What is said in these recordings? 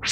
Hai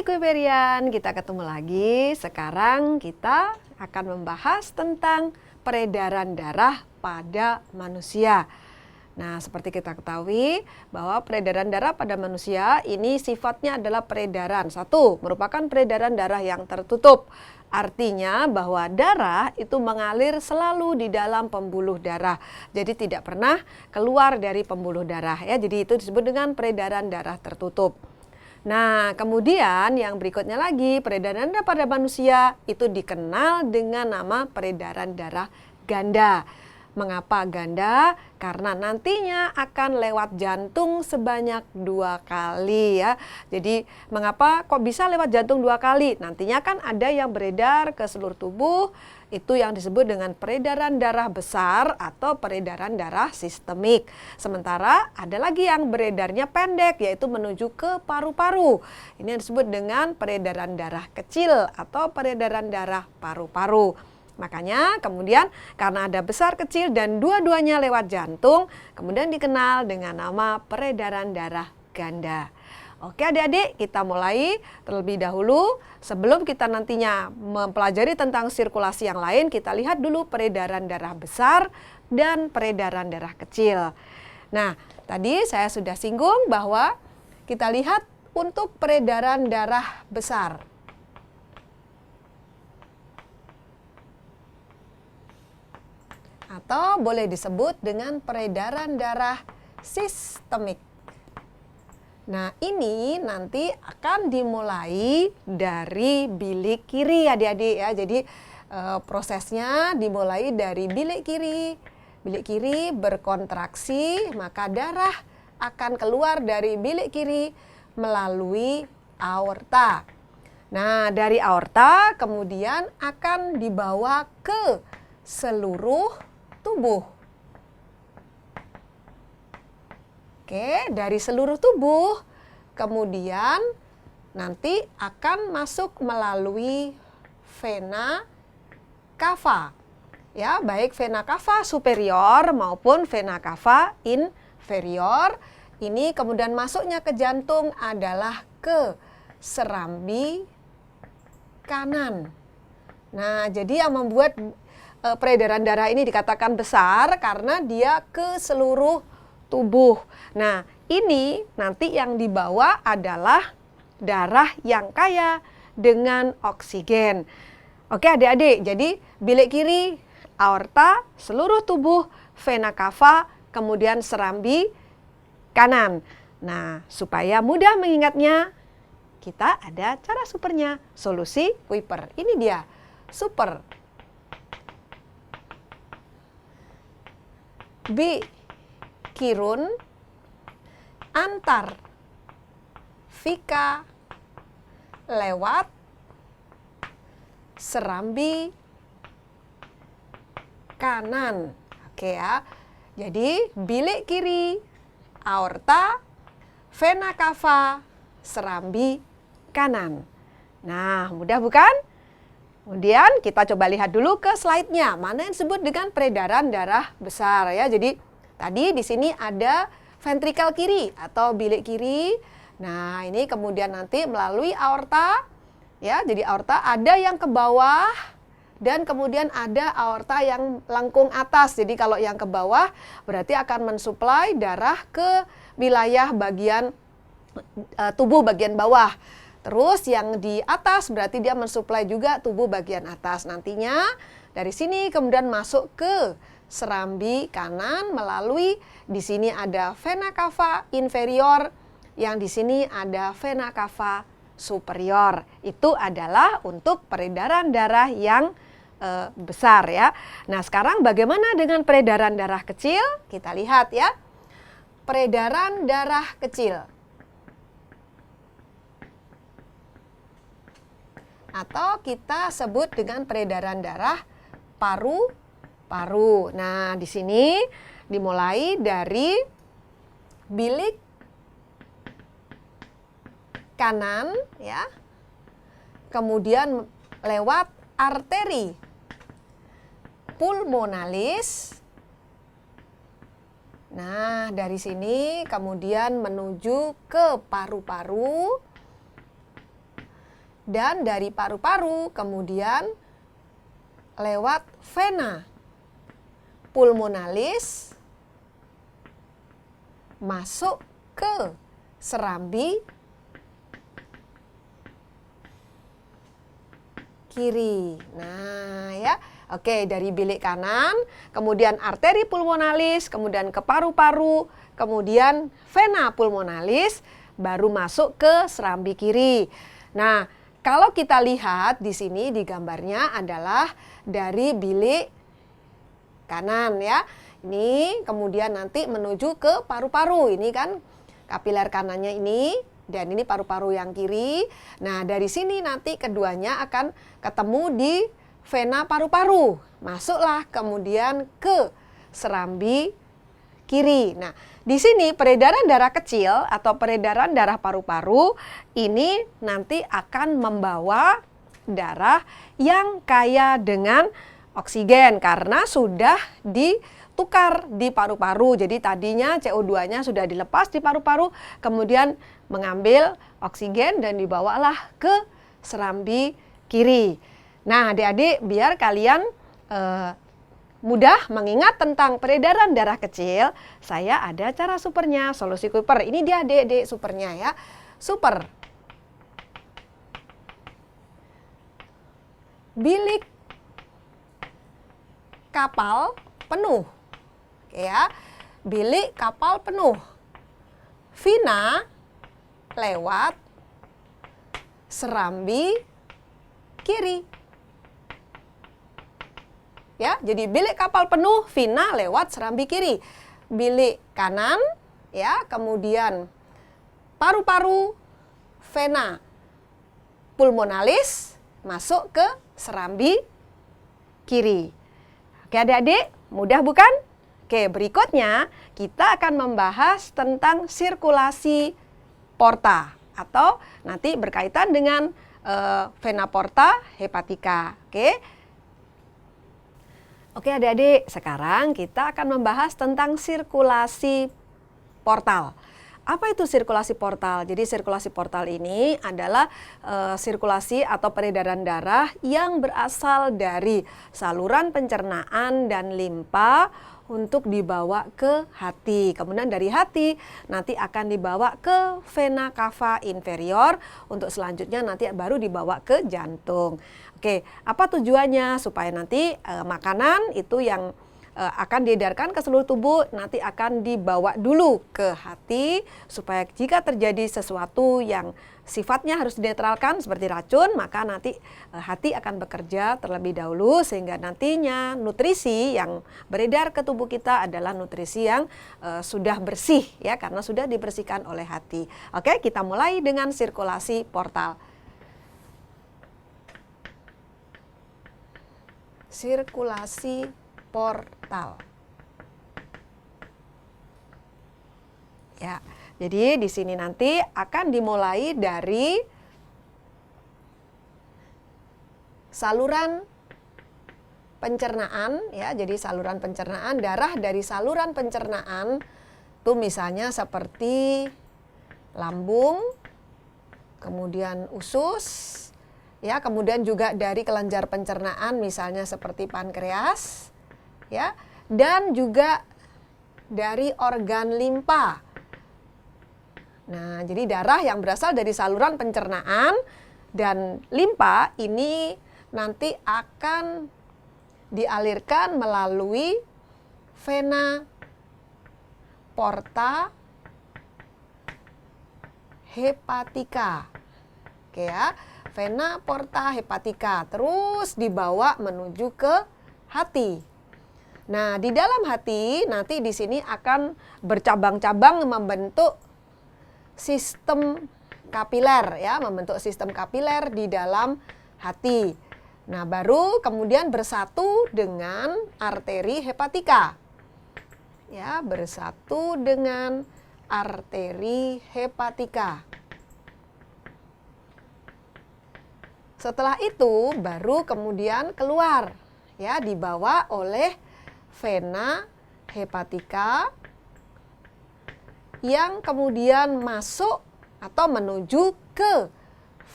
Kuiperian, kita ketemu lagi. Sekarang kita akan membahas tentang peredaran darah pada manusia. Nah, seperti kita ketahui bahwa peredaran darah pada manusia ini sifatnya adalah peredaran. Satu, merupakan peredaran darah yang tertutup. Artinya bahwa darah itu mengalir selalu di dalam pembuluh darah. Jadi tidak pernah keluar dari pembuluh darah ya. Jadi itu disebut dengan peredaran darah tertutup. Nah, kemudian yang berikutnya lagi, peredaran darah pada manusia itu dikenal dengan nama peredaran darah ganda. Mengapa ganda? Karena nantinya akan lewat jantung sebanyak 2 kali ya. Jadi mengapa kok bisa lewat jantung 2 kali? Nantinya kan ada yang beredar ke seluruh tubuh, itu yang disebut dengan peredaran darah besar atau peredaran darah sistemik. Sementara ada lagi yang beredarnya pendek, yaitu menuju ke paru-paru. Ini yang disebut dengan peredaran darah kecil atau peredaran darah paru-paru. Makanya kemudian karena ada besar kecil dan dua-duanya lewat jantung, kemudian dikenal dengan nama peredaran darah ganda. Oke adik-adik, kita mulai terlebih dahulu. Sebelum kita nantinya mempelajari tentang sirkulasi yang lain, kita lihat dulu peredaran darah besar dan peredaran darah kecil. Nah, tadi saya sudah singgung bahwa kita lihat untuk peredaran darah besar. Atau boleh disebut dengan peredaran darah sistemik. Nah, ini nanti akan dimulai dari bilik kiri adik-adik ya. Jadi prosesnya dimulai dari bilik kiri. Bilik kiri berkontraksi, maka darah akan keluar dari bilik kiri melalui aorta. Nah, dari aorta kemudian akan dibawa ke seluruh tubuh. Oke, dari seluruh tubuh, kemudian nanti akan masuk melalui vena cava. Ya, baik vena cava superior maupun vena cava inferior. Ini kemudian masuknya ke jantung adalah ke serambi kanan. Nah, jadi yang membuat peredaran darah ini dikatakan besar karena dia ke seluruh tubuh. Nah, ini nanti yang dibawa adalah darah yang kaya dengan oksigen. Oke adik-adik, jadi bilik kiri, aorta, seluruh tubuh, vena cava, kemudian serambi kanan. Nah, supaya mudah mengingatnya, kita ada cara supernya, solusi Kuiper. Ini dia, super. Kirun antar Vika lewat serambi kanan. Oke ya. Jadi bilik kiri, aorta, vena cava, serambi kanan. Nah, mudah bukan? Kemudian kita coba lihat dulu ke slide-nya. Mana yang disebut dengan peredaran darah besar ya. Jadi tadi di sini ada ventrikel kiri atau bilik kiri. Nah, ini kemudian nanti melalui aorta ya. Jadi aorta ada yang ke bawah dan kemudian ada aorta yang lengkung atas. Jadi kalau yang ke bawah berarti akan mensuplai darah ke wilayah bagian tubuh bagian bawah. Terus yang di atas berarti dia mensuplai juga tubuh bagian atas. Nantinya dari sini kemudian masuk ke serambi kanan melalui di sini ada vena cava inferior, yang di sini ada vena cava superior. Itu adalah untuk peredaran darah yang besar ya. Nah, sekarang bagaimana dengan peredaran darah kecil? Kita lihat ya. Peredaran darah kecil. Atau kita sebut dengan peredaran darah paru-paru. Nah, di sini dimulai dari bilik kanan ya. Kemudian lewat arteri pulmonalis. Nah, dari sini kemudian menuju ke paru-paru. Dan dari paru-paru kemudian lewat vena pulmonalis masuk ke serambi kiri. Nah, ya. Oke, dari bilik kanan, kemudian arteri pulmonalis, kemudian ke paru-paru, kemudian vena pulmonalis, baru masuk ke serambi kiri. Nah, kalau kita lihat di sini di gambarnya adalah dari bilik kanan ya. Ini kemudian nanti menuju ke paru-paru. Ini kan kapiler kanannya ini dan ini paru-paru yang kiri. Nah, dari sini nanti keduanya akan ketemu di vena paru-paru. Masuklah kemudian ke serambi kiri. Nah, di sini peredaran darah kecil atau peredaran darah paru-paru ini nanti akan membawa darah yang kaya dengan oksigen karena sudah ditukar di paru-paru. Jadi tadinya CO2-nya sudah dilepas di paru-paru, kemudian mengambil oksigen dan dibawalah ke serambi kiri. Nah, adik-adik, biar kalian mudah mengingat tentang peredaran darah kecil, saya ada cara supernya, solusi Kuiper. Ini dia adik-adik supernya ya. Super. Bilik kapal penuh. Oke ya. Bilik kapal penuh. Vena lewat serambi kiri. Ya, jadi bilik kapal penuh, vena lewat serambi kiri. Bilik kanan, ya, kemudian paru-paru, vena pulmonalis masuk ke serambi kiri. Oke adik-adik, mudah bukan? Oke, berikutnya kita akan membahas tentang sirkulasi porta atau nanti berkaitan dengan vena porta hepatica. Oke adik-adik, sekarang kita akan membahas tentang sirkulasi portal. Apa itu sirkulasi portal? Jadi sirkulasi portal ini adalah sirkulasi atau peredaran darah yang berasal dari saluran pencernaan dan limpa untuk dibawa ke hati. Kemudian dari hati nanti akan dibawa ke vena cava inferior untuk selanjutnya nanti baru dibawa ke jantung. Oke, apa tujuannya? Supaya nanti makanan itu yang akan diedarkan ke seluruh tubuh nanti akan dibawa dulu ke hati supaya jika terjadi sesuatu yang sifatnya harus dinetralkan seperti racun, maka nanti hati akan bekerja terlebih dahulu sehingga nantinya nutrisi yang beredar ke tubuh kita adalah nutrisi yang sudah bersih ya karena sudah dibersihkan oleh hati. Oke, kita mulai dengan sirkulasi portal. Sirkulasi portal. Ya, jadi di sini nanti akan dimulai dari saluran pencernaan ya. Jadi saluran pencernaan, darah dari saluran pencernaan tuh misalnya seperti lambung, kemudian usus, ya, kemudian juga dari kelenjar pencernaan misalnya seperti pankreas, ya, dan juga dari organ limpa. Nah, jadi darah yang berasal dari saluran pencernaan dan limpa ini nanti akan dialirkan melalui vena porta hepatica. Oke ya. Vena porta hepatica terus dibawa menuju ke hati. Nah, di dalam hati nanti di sini akan bercabang-cabang membentuk sistem kapiler ya, membentuk sistem kapiler di dalam hati. Nah, baru kemudian bersatu dengan arteri hepatika. Ya, bersatu dengan arteri hepatika. Setelah itu baru kemudian keluar ya, dibawa oleh vena hepatica yang kemudian masuk atau menuju ke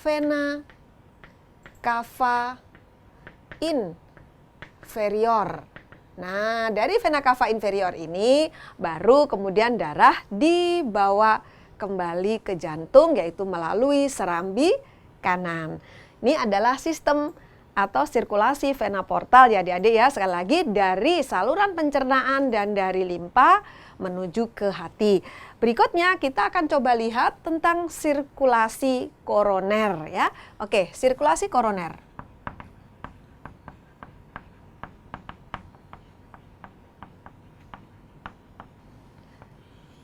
vena cava inferior. Nah, dari vena cava inferior ini baru kemudian darah dibawa kembali ke jantung, yaitu melalui serambi kanan. Ini adalah sistem atau sirkulasi vena portal ya adik-adik ya. Sekali lagi, dari saluran pencernaan dan dari limpa menuju ke hati. Berikutnya kita akan coba lihat tentang sirkulasi koroner ya. Oke, sirkulasi koroner.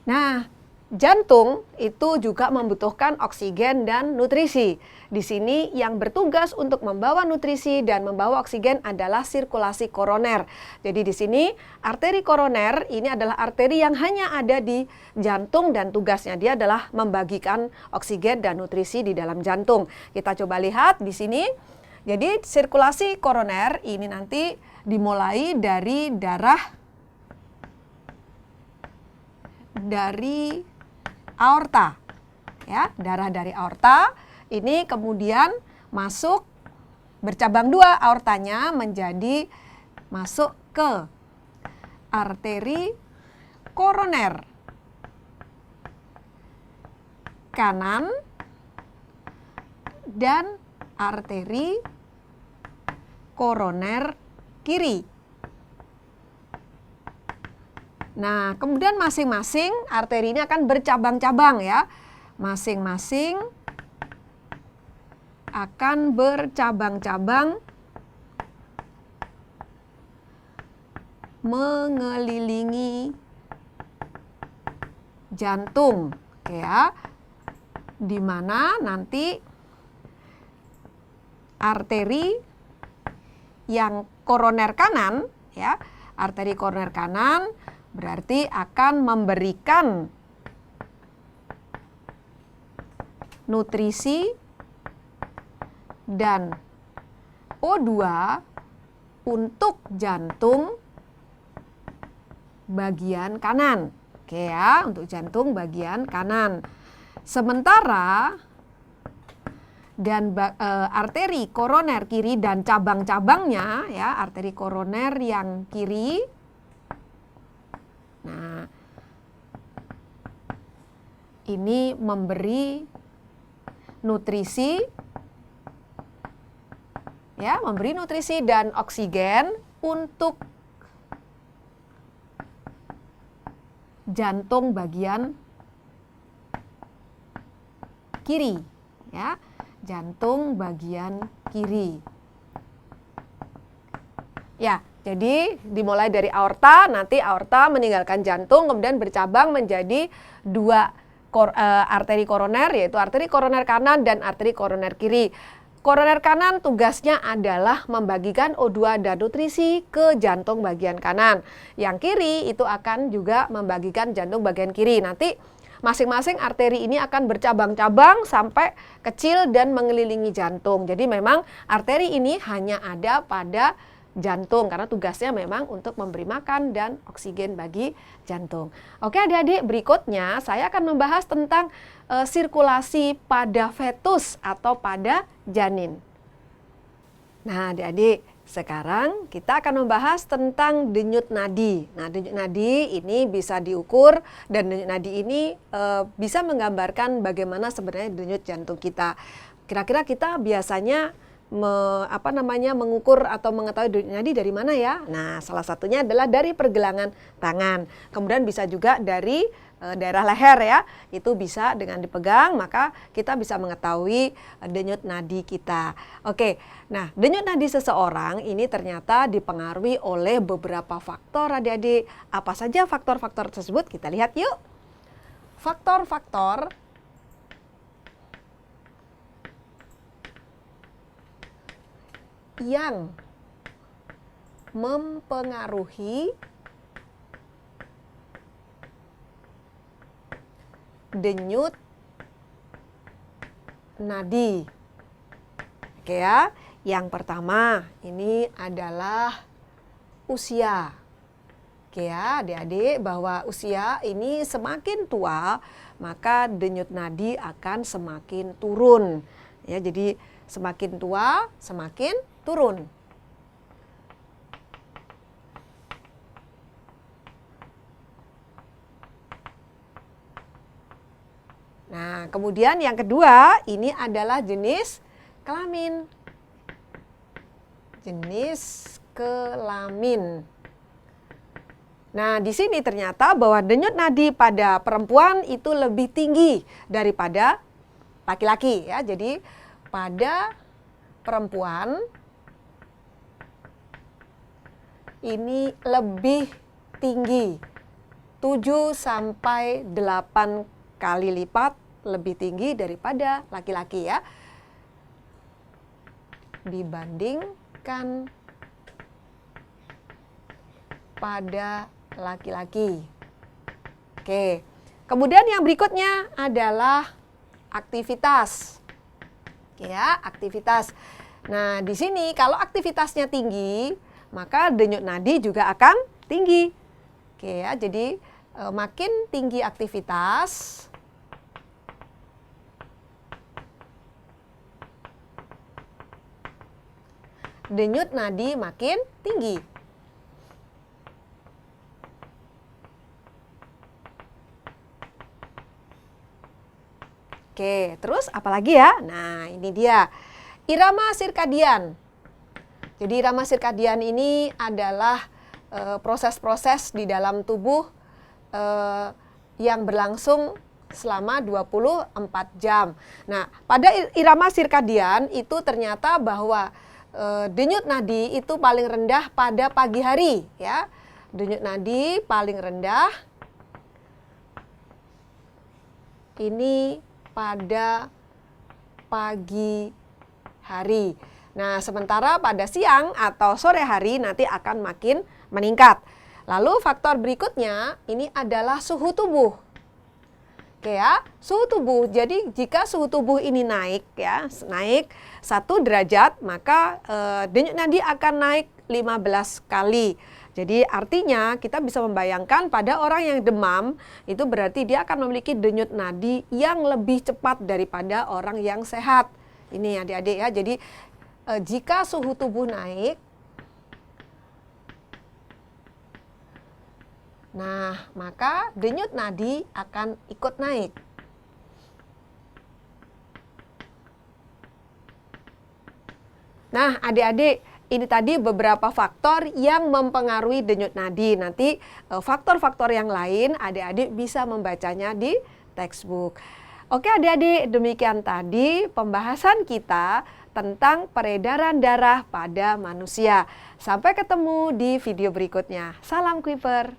Nah, jantung itu juga membutuhkan oksigen dan nutrisi. Di sini yang bertugas untuk membawa nutrisi dan membawa oksigen adalah sirkulasi koroner. Jadi di sini arteri koroner ini adalah arteri yang hanya ada di jantung dan tugasnya dia adalah membagikan oksigen dan nutrisi di dalam jantung. Kita coba lihat di sini. Jadi sirkulasi koroner ini nanti dimulai dari aorta, ya, darah dari aorta ini kemudian masuk bercabang dua aortanya menjadi masuk ke arteri koroner kanan dan arteri koroner kiri. Nah, kemudian masing-masing arteri ini akan bercabang-cabang ya. Masing-masing akan bercabang-cabang mengelilingi jantung ya. Di mana nanti arteri yang koroner kanan ya, arteri koroner kanan berarti akan memberikan nutrisi dan O2 untuk jantung bagian kanan. Oke ya, untuk jantung bagian kanan. Sementara dan arteri koroner kiri dan cabang-cabangnya ya, arteri koroner yang kiri. Nah, ini memberi nutrisi ya, memberi nutrisi dan oksigen untuk jantung bagian kiri ya, jantung bagian kiri. Ya, jadi dimulai dari aorta, nanti aorta meninggalkan jantung kemudian bercabang menjadi dua arteri koroner, yaitu arteri koroner kanan dan arteri koroner kiri. Koroner kanan tugasnya adalah membagikan O2 dan nutrisi ke jantung bagian kanan. Yang kiri itu akan juga membagikan jantung bagian kiri. Nanti masing-masing arteri ini akan bercabang-cabang sampai kecil dan mengelilingi jantung. Jadi memang arteri ini hanya ada pada jantung karena tugasnya memang untuk memberi makan dan oksigen bagi jantung. Oke adik-adik, berikutnya saya akan membahas tentang sirkulasi pada fetus atau pada janin. Nah adik-adik, sekarang kita akan membahas tentang denyut nadi. Nah denyut nadi ini bisa diukur dan denyut nadi ini bisa menggambarkan bagaimana sebenarnya denyut jantung kita. Kira-kira kita biasanya mengukur atau mengetahui denyut nadi dari mana ya? Nah, salah satunya adalah dari pergelangan tangan. Kemudian bisa juga dari daerah leher ya. Itu bisa dengan dipegang, maka kita bisa mengetahui denyut nadi kita. Oke, nah denyut nadi seseorang ini ternyata dipengaruhi oleh beberapa faktor adik-adik. Apa saja faktor-faktor tersebut? Kita lihat yuk. Faktor-faktor yang mempengaruhi denyut nadi. Oke ya, Yang pertama, ini adalah usia. Oke ya, adik-adik, bahwa usia ini semakin tua, maka denyut nadi akan semakin turun. Ya, jadi semakin tua, semakin turun. Nah, kemudian yang kedua, ini adalah jenis kelamin. Jenis kelamin. Nah, di sini ternyata bahwa denyut nadi pada perempuan itu lebih tinggi daripada laki-laki ya. Jadi pada perempuan ini lebih tinggi. 7 sampai 8 kali lipat lebih tinggi daripada laki-laki ya. Dibandingkan pada laki-laki. Oke. Kemudian yang berikutnya adalah aktivitas. Oke ya, aktivitas. Nah, di sini kalau aktivitasnya tinggi, maka denyut nadi juga akan tinggi. Oke ya, jadi makin tinggi aktivitas, denyut nadi makin tinggi. Oke, terus apa lagi ya? Nah, ini dia. Irama sirkadian. Jadi irama sirkadian ini adalah proses-proses di dalam tubuh yang berlangsung selama 24 jam. Nah, pada irama sirkadian itu ternyata bahwa denyut nadi itu paling rendah pada pagi hari ya. Denyut nadi paling rendah ini pada pagi hari. Nah, sementara pada siang atau sore hari nanti akan makin meningkat. Lalu faktor berikutnya ini adalah suhu tubuh. Oke ya, suhu tubuh. Jadi jika suhu tubuh ini naik ya, naik 1 derajat, maka denyut nadi akan naik 15 kali. Jadi artinya kita bisa membayangkan pada orang yang demam, itu berarti dia akan memiliki denyut nadi yang lebih cepat daripada orang yang sehat. Ini adik-adik ya, jadi jika suhu tubuh naik, nah maka denyut nadi akan ikut naik. Nah adik-adik, ini tadi beberapa faktor yang mempengaruhi denyut nadi. Nanti faktor-faktor yang lain adik-adik bisa membacanya di textbook. Oke adik-adik, demikian tadi pembahasan kita tentang peredaran darah pada manusia. Sampai ketemu di video berikutnya. Salam Kuiper.